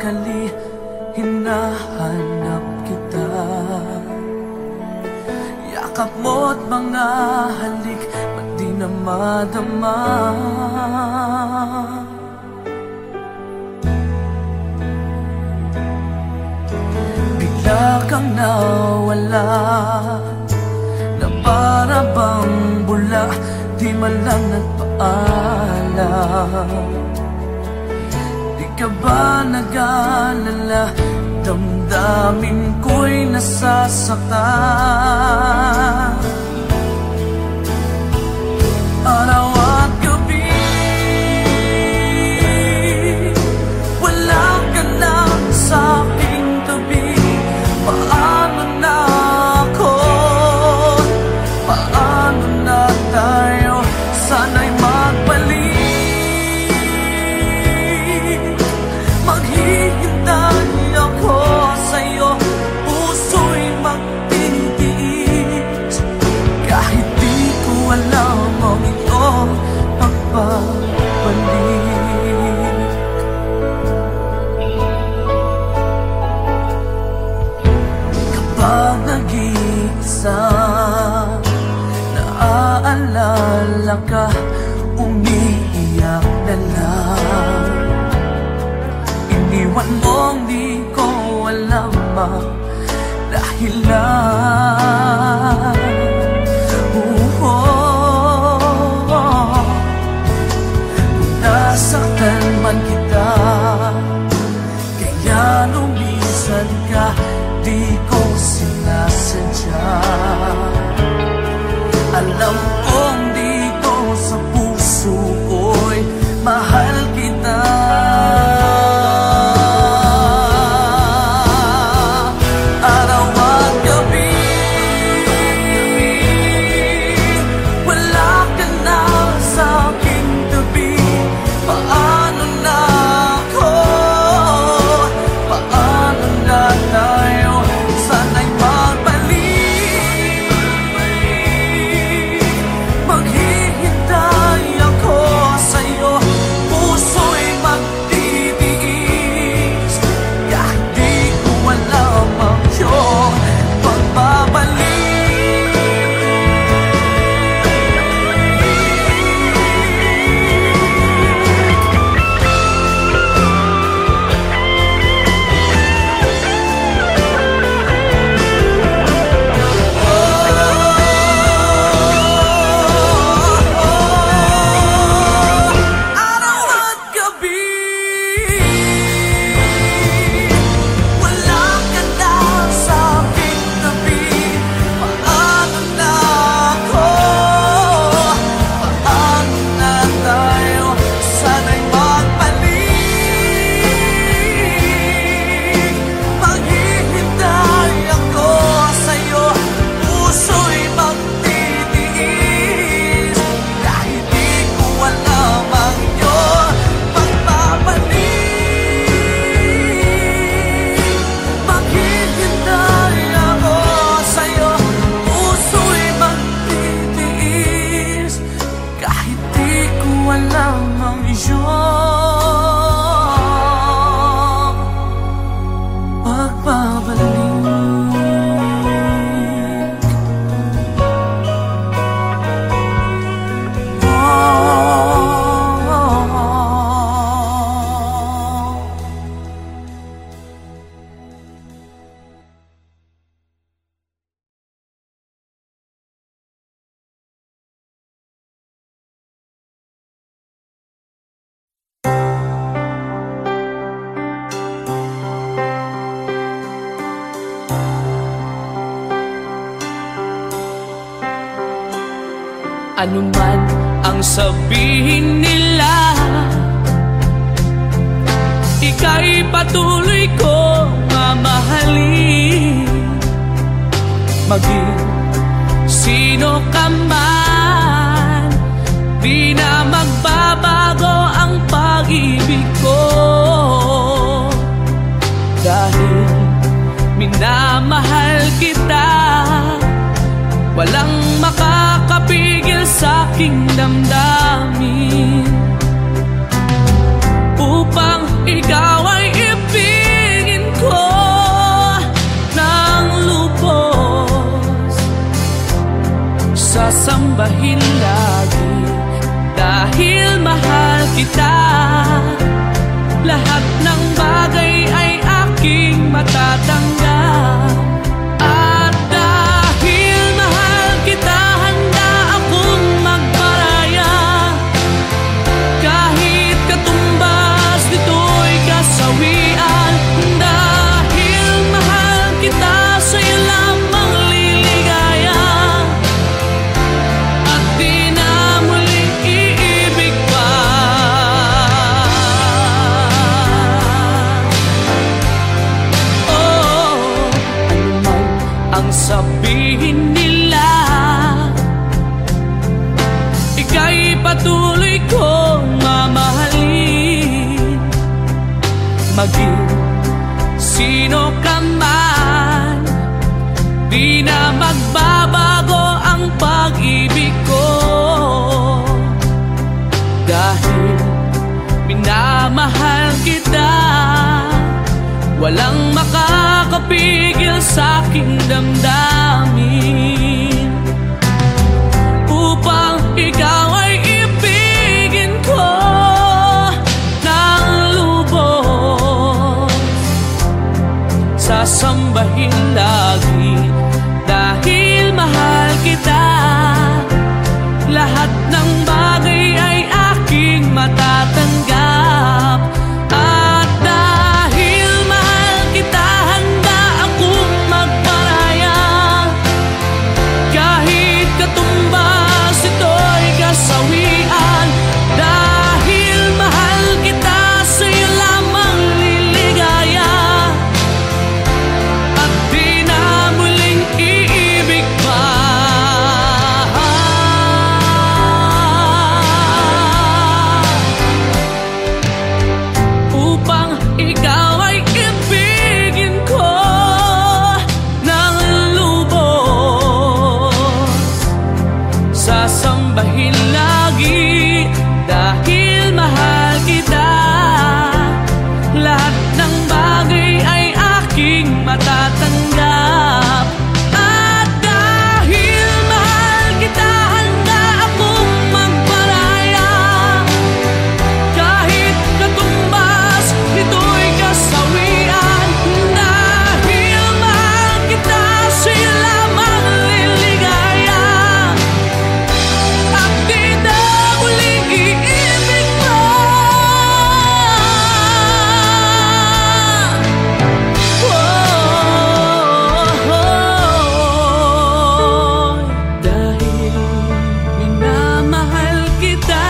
nagmamadali, hinahanap kita. Yakap mo't mga halik, ba't di na madama? Bigla kang nawala, na para bang bula, di man lang nagpaalam. Di ka ba nag-alala, damdamin ko'y nasasaktan. Araw at gabi, wala ka na sa aking tabi. Paano na ako? Paano na tayo? Sana'y magbalik. Maghihintay ako sa'yo, puso'y magtitiis. Kahit di ko alam ang iyong pagbabalik. Kapag nag-iisa, naaalala ka, umiiyak na lang. Iniwan mong di ko alam ang dahilan. Nasaktan man kita, kaya lumisan ka, di ko sinasadya. Alam kong dito sa puso ko'y mahal kita. Araw at gabi, wala ka na sa aking tabi. Paano na ako? Paano na tayo? Sana'y magbalik. Maghihintay ako sa'yo, puso'y magtitiis. Kahit di ko alam ang iyong pagbabalik. Araw at gabi, wala ka na sa aking tabi. Paano na ako? Paano na tayo? Sana'y magbalik. Maghihintay ako sa'yo, puso'y magtitiis. Kahit di ko alam ang iyong pagbabalik. Maghihintay ako sa'yo, puso'y magtitiis. Kahit di ko alam ang iyong pagbabalik. Ano man ang sabihin nila, ika'y patuloy ko mamahalin. Maging sino ka man, di na magbabago ang pag-ibig ko. Dahil minamahal kita, walang makakapigil sa aking damdamin upang ikaw ay ibig. matatanggap. At dahil mahal kita, handa akong magparaya. Kahit katumbas nito'y kasawian. Dahil mahal kita, sa'yo lamang liligaya. At di na muling iibig pa. Oh, anumang ang sabihin nila, ika'y patuloy kong mamahalin. Maging sino ka man, di na magbabago ang pag-ibig ko. Dahil minamahal kita, walang makakapigil sa aking damdamin. Upang ikaw ay ibigin ko ng lubos, sasambahin lagi. Dahil mahal kita, lahat ng bagay ay aking matatanggap. At dahil mahal kita, handa akong magparaya. Kahit katumbas ito'y kasawian. Dahil mahal kita, sa'yo lamang liligaya. At di na muling iibig pa. Upang ikaw ay ibigin ko ng lubos, sasambahin lagi. Dahil mahal kita, lahat ng bagay ay aking matatanggap. At dahil mahal kita, handa akong magparaya. Kahit katumbas nito'y kasawian. Dahil mahal kita, sa'yo lamang liligaya. At di na muling iibig pa. Dahil minamahal kita.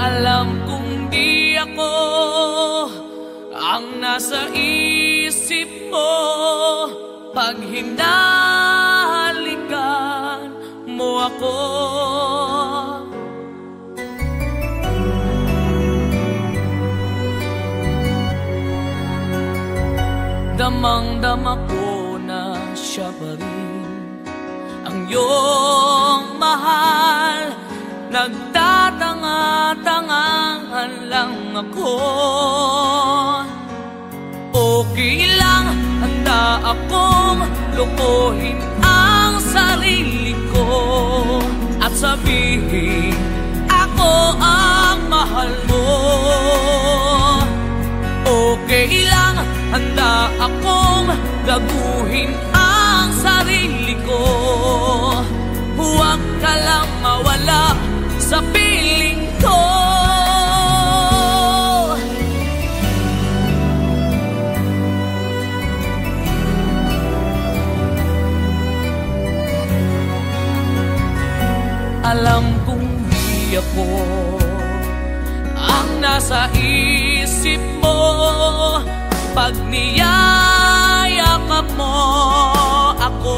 Alam kong di ako ang nasa isip mo pag hinahalikan mo ako. Damang-dama ko na siya pa rin ang iyong mahal. Nagtatanga-tangahan lang ako. Okay lang, handa akong lukuhin ang sarili ko at sabihin ako ang mahal mo. Okay lang, handa akong gaguhin ang sarili ko. Huwag ka lang mawala sa piling ko. Alam kong di ako ang nasa isip mo pag niyayakap mo ako.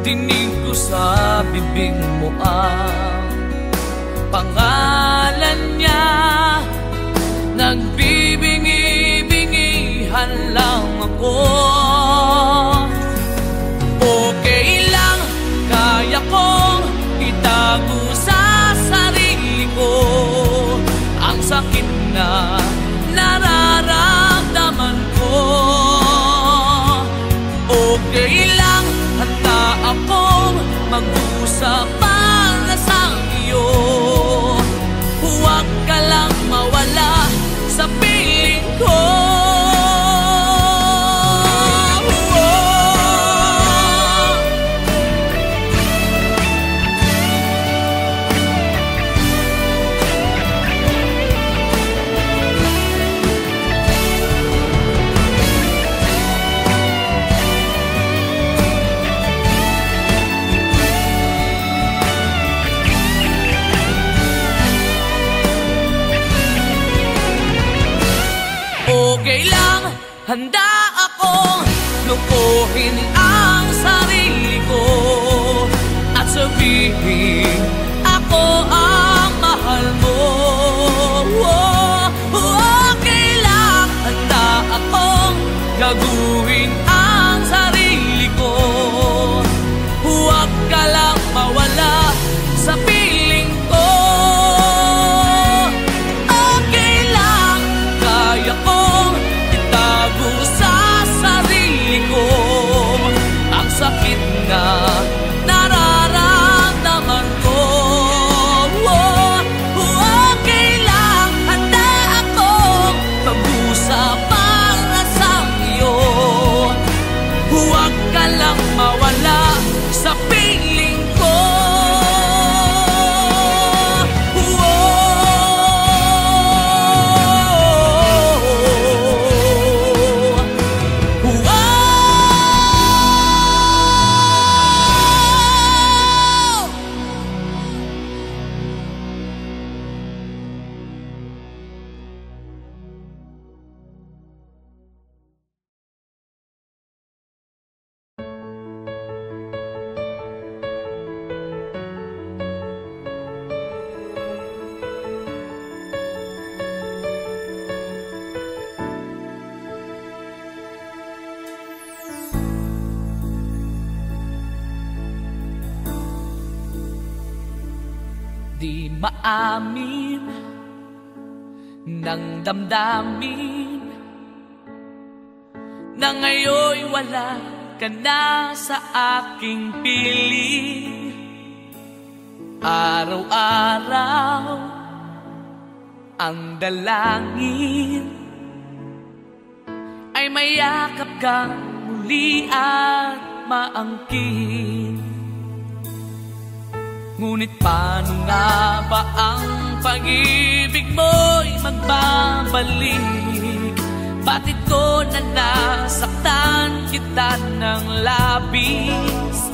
Dinig ko sa bibig mo ang pangalan niya. Nagbibingi-bingi Okay lang, handa akong mag-usap para sa iyo. Huwag ka lang mawala sa piling ko. Okay lang, handa akong lukuhin ang sarili ko at sabihin ako ang mahal mo. Okay lang, handa akong gaguhin ang sarili ko. Huwag ka lang mawala sa piling ko. Okay lang, kaya kong itago sa sarili ko ang sakit na nararamdaman ko. Okay lang, handa akong mag-usap para sa iyo. Huwag ka lang mawala sa piling ko. Di maamin ng damdamin na ngayon'y wala ka na sa aking piling. Araw-araw ang dalangin ay mayakap kang muli at maangkin. Ngunit paano nga ba ang pag-ibig mo'y magbabalik? Bakit ko na nasaktan kita ng labis?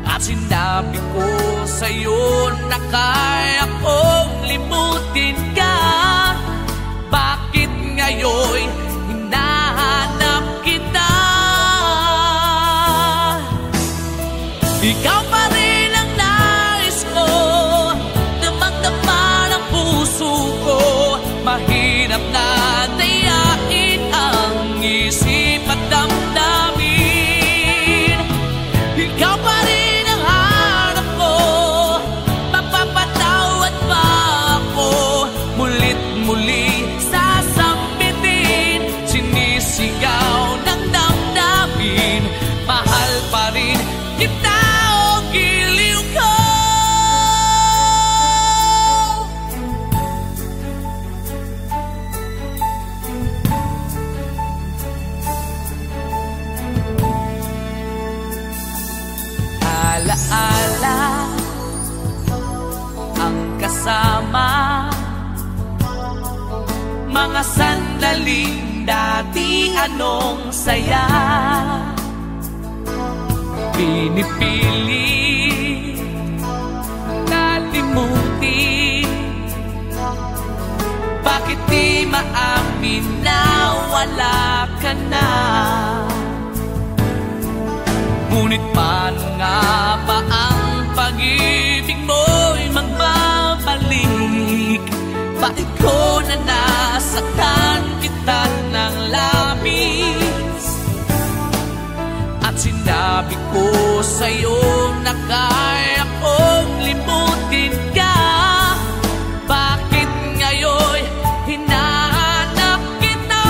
At sinabi ko sa'yo na kaya kong limutin ka. Bakit ngayon'y hinahanap kita? Ikaw pa rin ang nais ko, damang-dama ng puso ko. Mahirap na dayain ang isip at damdamin. Ikaw pa rin ang hanap ko, mapapatawad ba ako? Mulit-muli sasambitin, sinisigaw ng damdamin. Mahal pa rin kita. Alaala ang kasama, mga sandaling dati anong saya. Pinipilit kalimutin, bakit di maamin na wala ka na? Ngunit paano nga ba ang pag-ibig mo'y magbabalik? Bakit ko na nasaktan kita ng labis? At sinabi ko sa'yo na kaya kong limutin ka. Bakit ngayon hinahanap kita?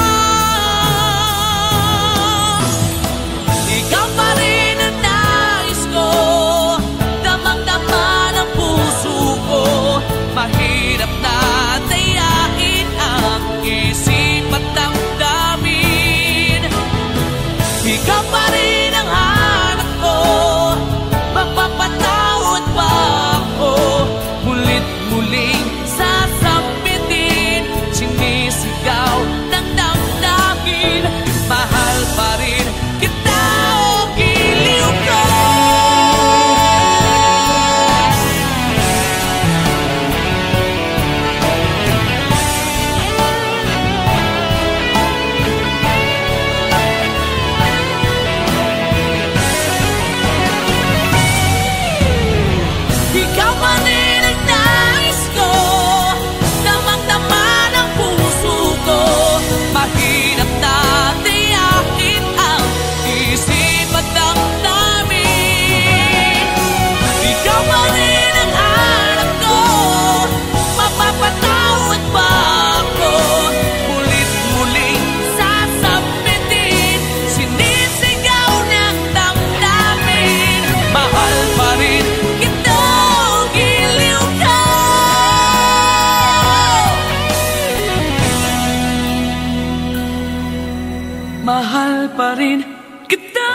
mahal pa rin kita,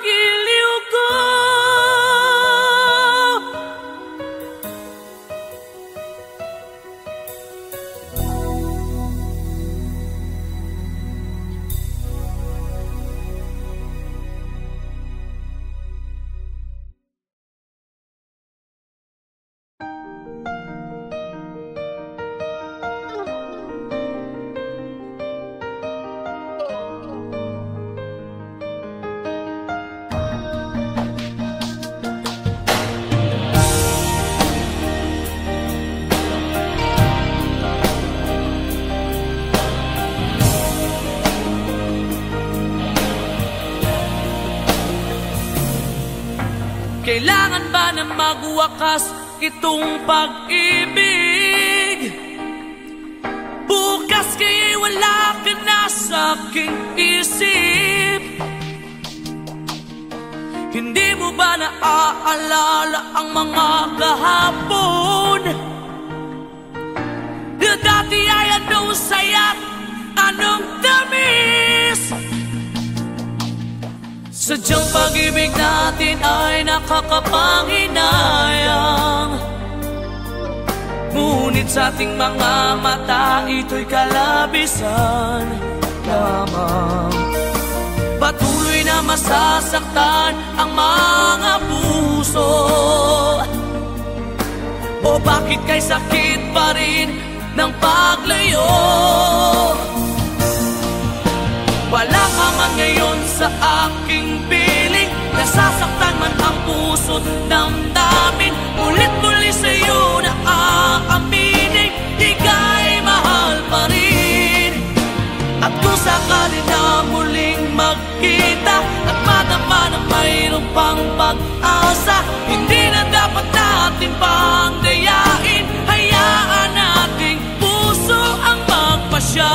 giliw ko. Kailangan ba na magwakas itong pag-ibig? Bukas kaya'y wala ka na sa aking isip. Hindi mo ba naaalala ang mga kahapon? Na dati ay anong saya, anong tamis. Sadyang pag-ibig natin ay nakakapanghinayang, ngunit sa ating mga mata ito'y kalabisan lamang. Patuloy na masasaktan ang mga puso, o bakit kay sakit pa rin ng paglayo? Wala ka man ngayon sa aking piling, nasasaktan man ang puso't damdamin. Ulit-muli sa'yo na aaminin, ika'y mahal pa rin. At kung sakali na muling magkita at madama na mayroon pang pag-asa, hindi na dapat natin pang dayain. Hayaan nating puso ang magpasya.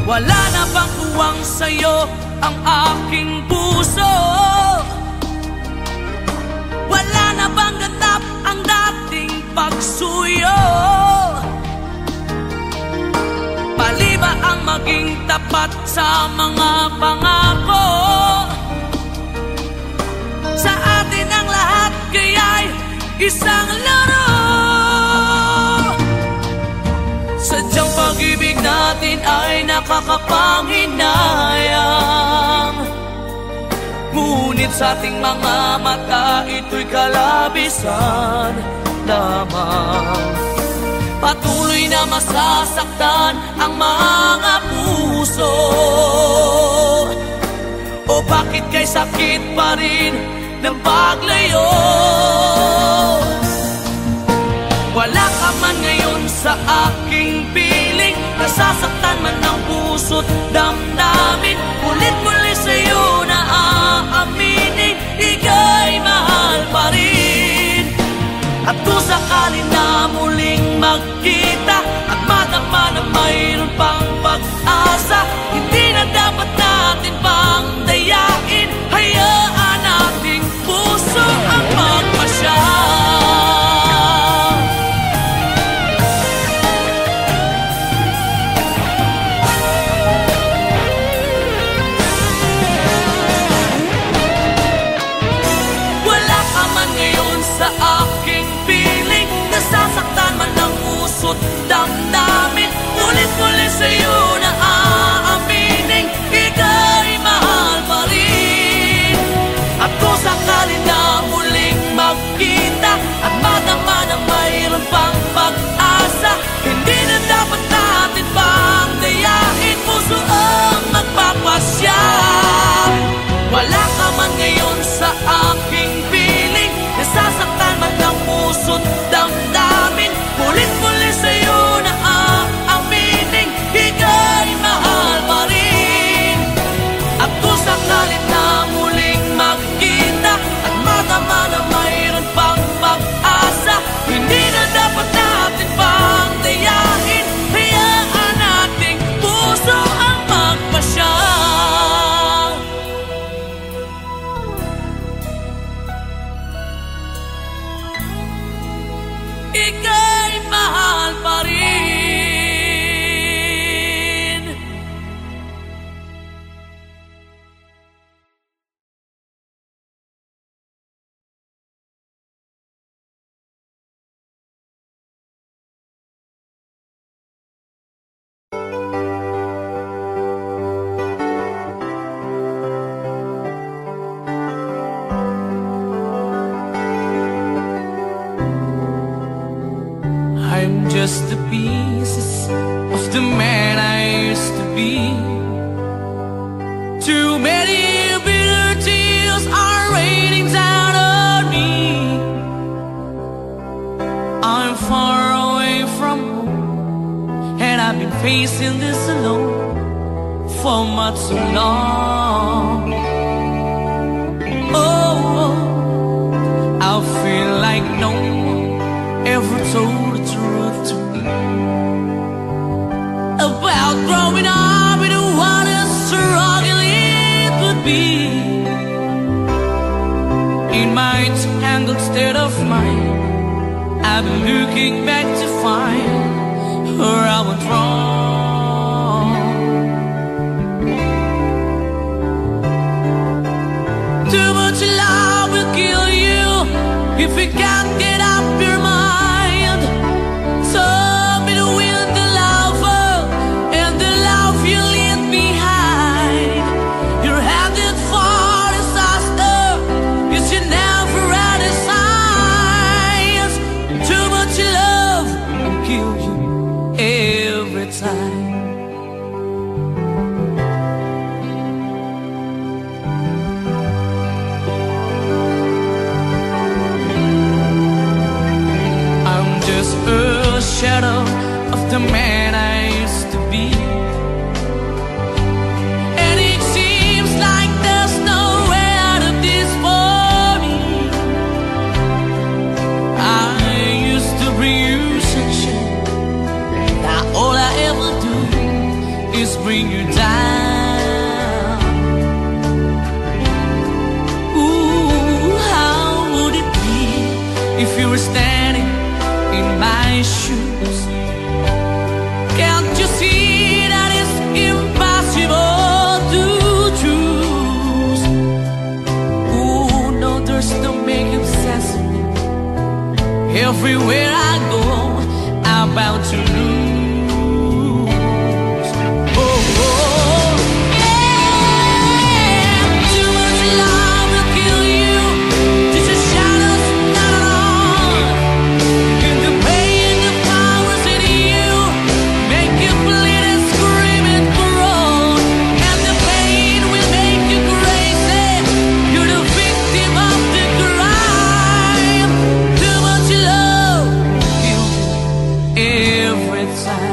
Wala na bang tuwang sa'yo ang aking puso? Wala na bang ganap ang dating pagsuyo? Pali ba ang maging tapat sa mga pangako? Sa atin ang lahat kaya'y isang laro. Sadyang pag-ibig natin ay nakakapanghinayang, ngunit sa ating mga mata ito'y kalabisan lamang. Patuloy na masasaktan ang mga puso, o bakit kay sakit pa rin ng paglayo? Wala ka man ngayon sa aking piling, nasasaktan man ang puso't damdamin. Ulit-muli sa'yo na aaminin, ika'y mahal pa rin. At kung sakali na muling magkita at madama na mayroon pang pag-asa, hindi na dapat natin pang dayain. Hayaan nating puso ang magpasya. just the pieces of the man I used to be. Too many bitter tears are raining down on me. I'm far away from home, and I've been facing this alone for much too long. Oh, I feel like no one ever told the truth to me about growing up in what a struggle it would be. In my tangled state of mind, I've been looking back to find where I went wrong. Too much love will kill you if you can't get up your mind. Tell me to win the lover and the love you leave behind. You're headed for disaster, cause you never had a signs. Too much love will kill you every time. A shadow of the man I used to be, and it seems like there's no way out of this for me. I used to bring you sunshine, now all I ever do is bring you down. Ooh, how would it be if you were standing in my shoes? Can't you see that it's impossible to choose? Ooh, no, there's no making sense of me. Everywhere I go, I'm about to lose. Oh, oh, yeah. Too much love will kill you. Just a shadow's not on. And the pain, the powers in you make you bleed and scream and groan. And the pain will make you crazy. You're the victim of the crime. Too much love kills you every time.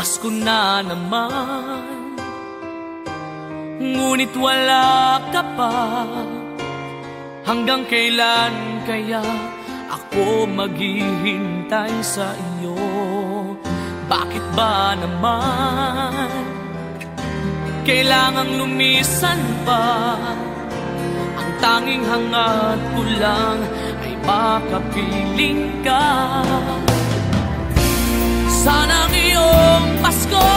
Pasko na naman, ngunit wala ka pa. Hanggang kailan kaya ako maghihintay sa iyo? Bakit ba naman kailangang lumisan pa? Ang tanging hangat ko lang ay makapiling ka. Sana ngayong Pasko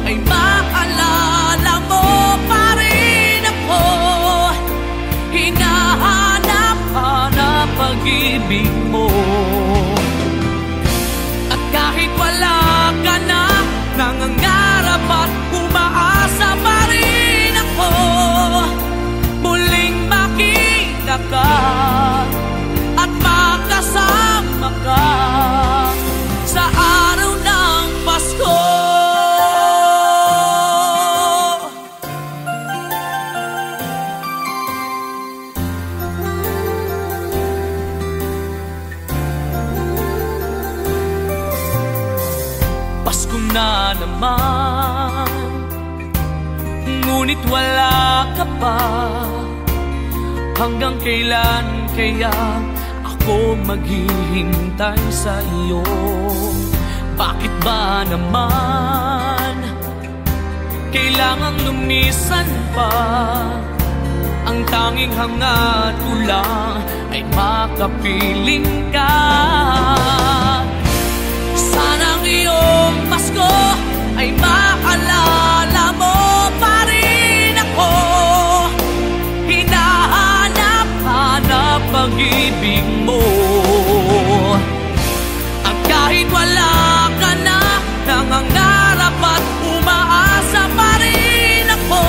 ay maalala mo pa rin ako. Hinahanap-hanap pag-ibig mo. At kahit wala ka na, nangangarap at umaasa pa rin ako. Muling makita ka at makasama ka sa araw ng Pasko. Pasko na naman, ngunit wala ka pa. Hanggang kailan kaya ako maghihintay sa iyo? Bakit ba naman kailangang lumisan pa? Ang tanging hangad ko lang ay makapiling ka. Sana ngayong Pasko ay maalala mo pa rin ako. Hinahanap-hanap pag-ibig mo. At kahit wala ka na, nangangarap at umaasa pa rin ako.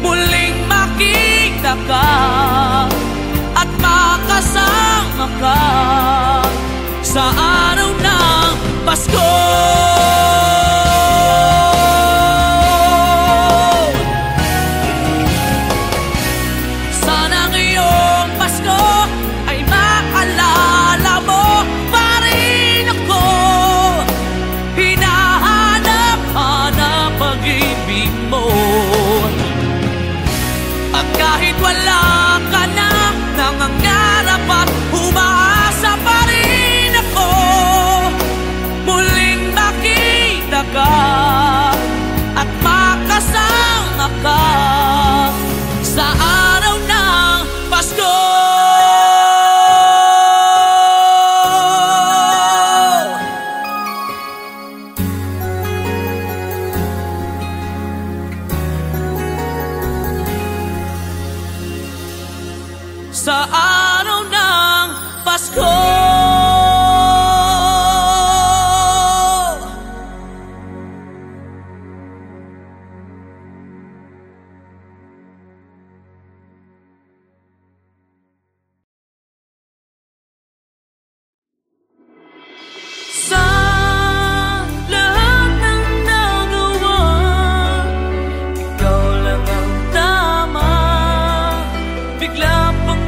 Muling makita ka at makasama ka sa araw ng Pasko. Sana ngayong Pasko ay maalala mo pa rin ako. Hinahanap-hanap pag-ibig mo. At kahit wala ka na, nangangarap at umaasa pa rin ako. Muling makita ka at makasama ka sa araw ng Pasko. Sa araw ng Pasko. Sa lahat ng nagawa, ikaw lang ang tama. Bigla pang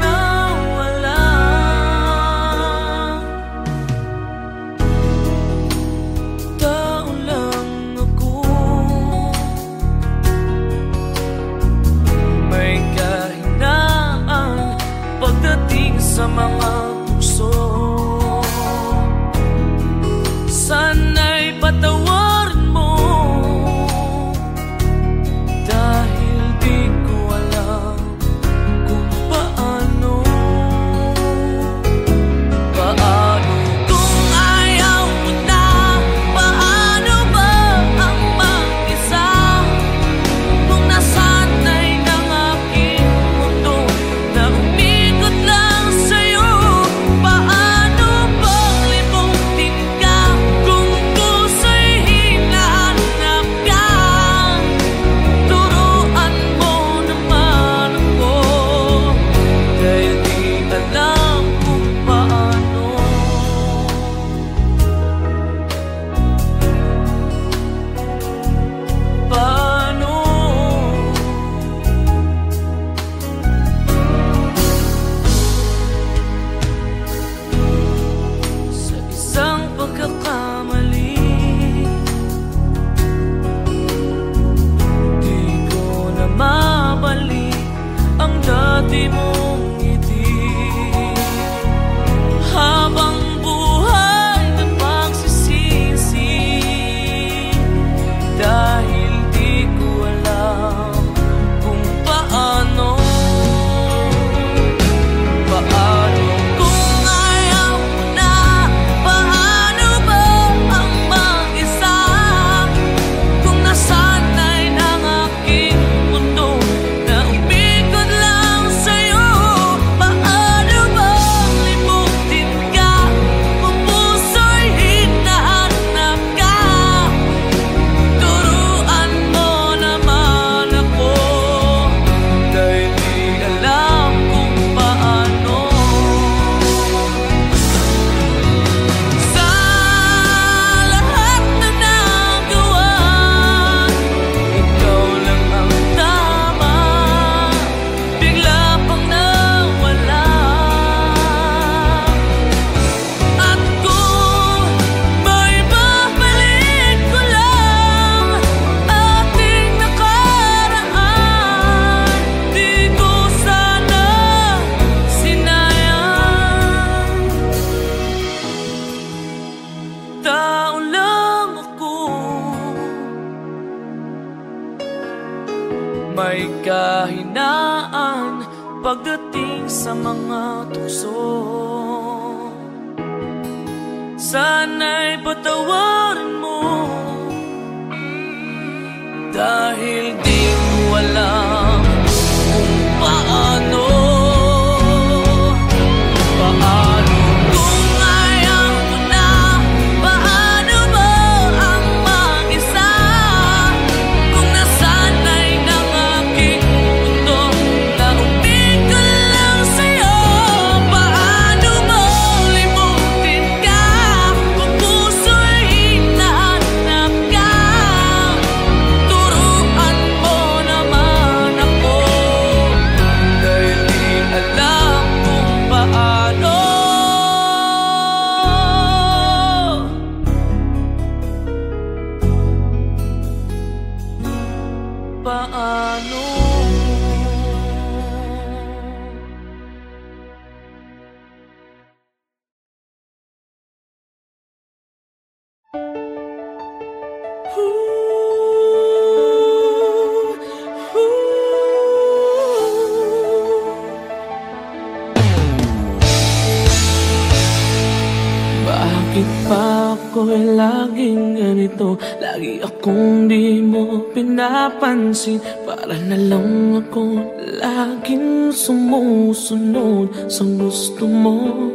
may kahinaan pagdating sa mga tukso. Sana'y patawarin mo, dahil di ko alam kung paano. Kung ayaw mo na, paano mo ang mag-isa? Kung nasanay ng aking mundo na umig ko lang sa'yo, paano mo limutin ka? Kung puso'y hinahanap ka, turuan mo naman ako, dahil di alam kung paano. Paano? Bakit pa ako'y laging ganito? Lagi akong di mo pinapansin. Para na lang ako laging sumusunod sa gusto mo.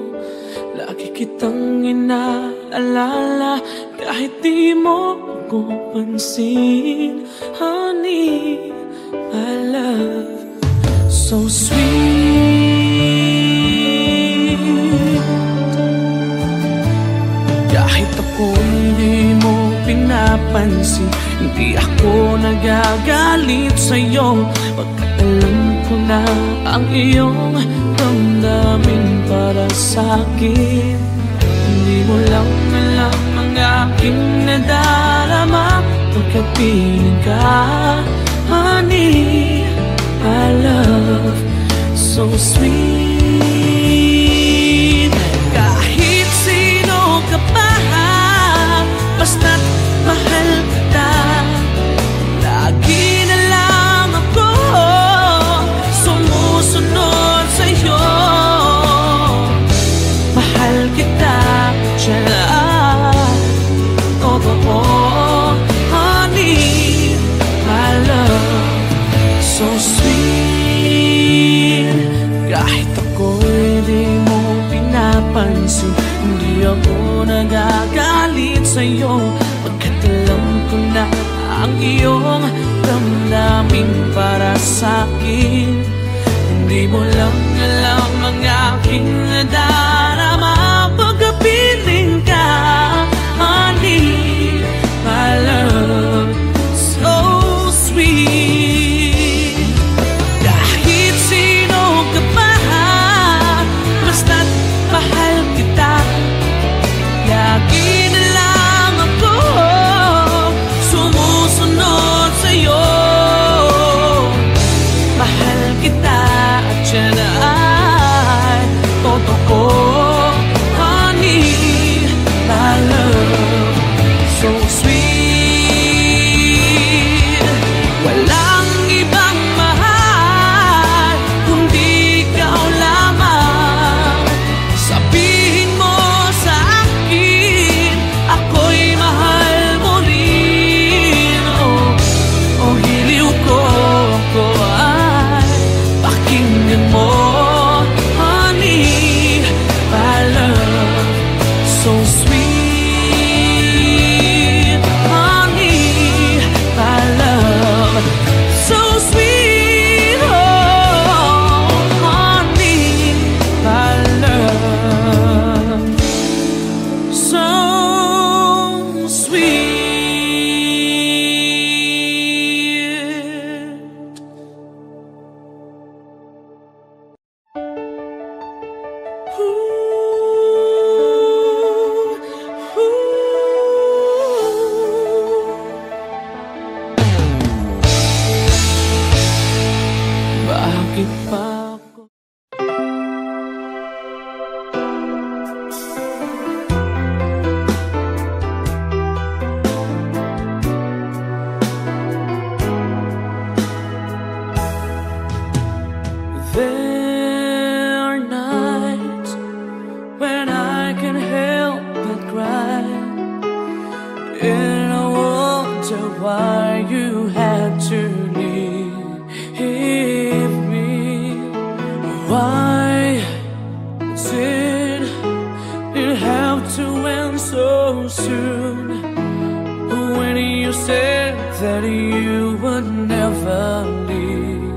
Lagi kitang inaalala kahit di mo ako pansin. Honey, my love, so sweet. Kahit ako hindi mo pinapansin, hindi ako nagagalit sa'yo, pagkat alam ko na ang iyong damdamin para sa'kin. Hindi mo lang alam ang aking nadarama pagkapiling ka. Honey, I love, so sweet. Kahit sino ka pa, basta't mahal kita, lagi na lang ako sumusunod sa'yo. Mahal kita, tiyan, totoo. Honey, my love, so sweet. Kahit ako'y di mo pinapansin, hindi ako nagagalit sa'yo, pagkat alam ko na ang iyong damdamin para sa'kin. Hindi mo lang alam ang aking nadarama pagkapiling ka. Honey, my love, so sweet. Kahit sino ka pa, basta't mahal kita, lagi na lang ako sumusunod sa'yo. Mahal kita at yan ay totoo. Honey, my love, so sweet. Walang ibang mahal kundi ikaw lamang. Sabihin mo sa akin, ako'y mahal mo rin. Oh, hiliw ko ay pakinggan mo. Honey, my love, so sweet. Honey, my love, so sweet. Oh, honey, my love, so sweet. Bakit pa ako? why you had to leave me. Why did it have to end so soon? When you said that you would never leave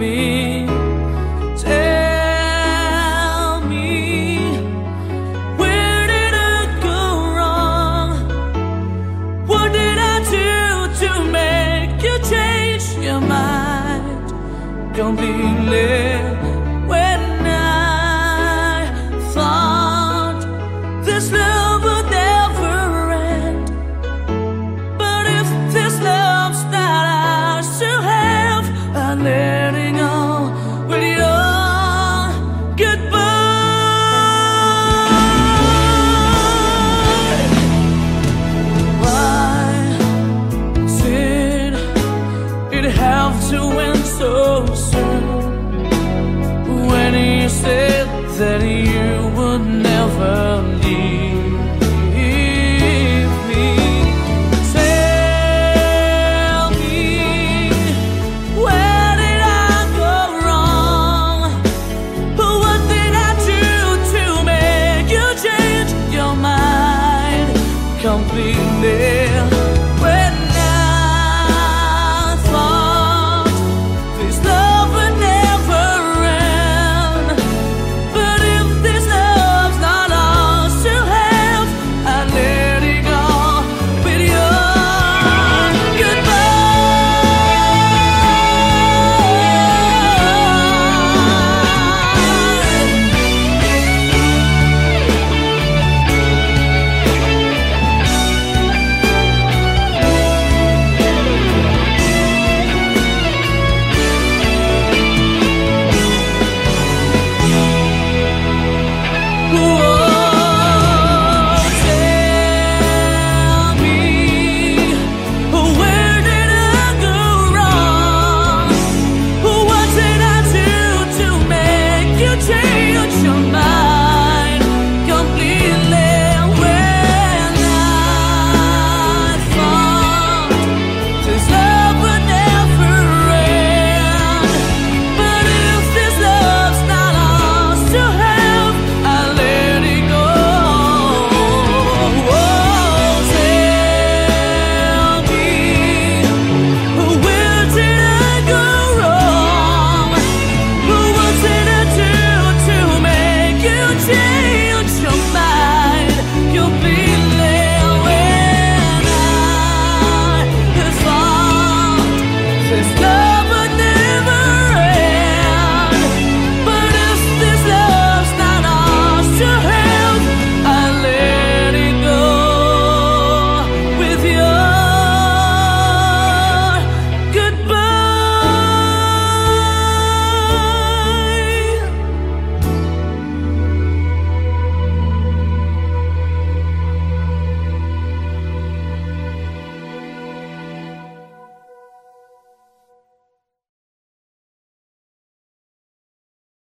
me. Tell me, where did I go wrong? What did I do to make you change your mind completely?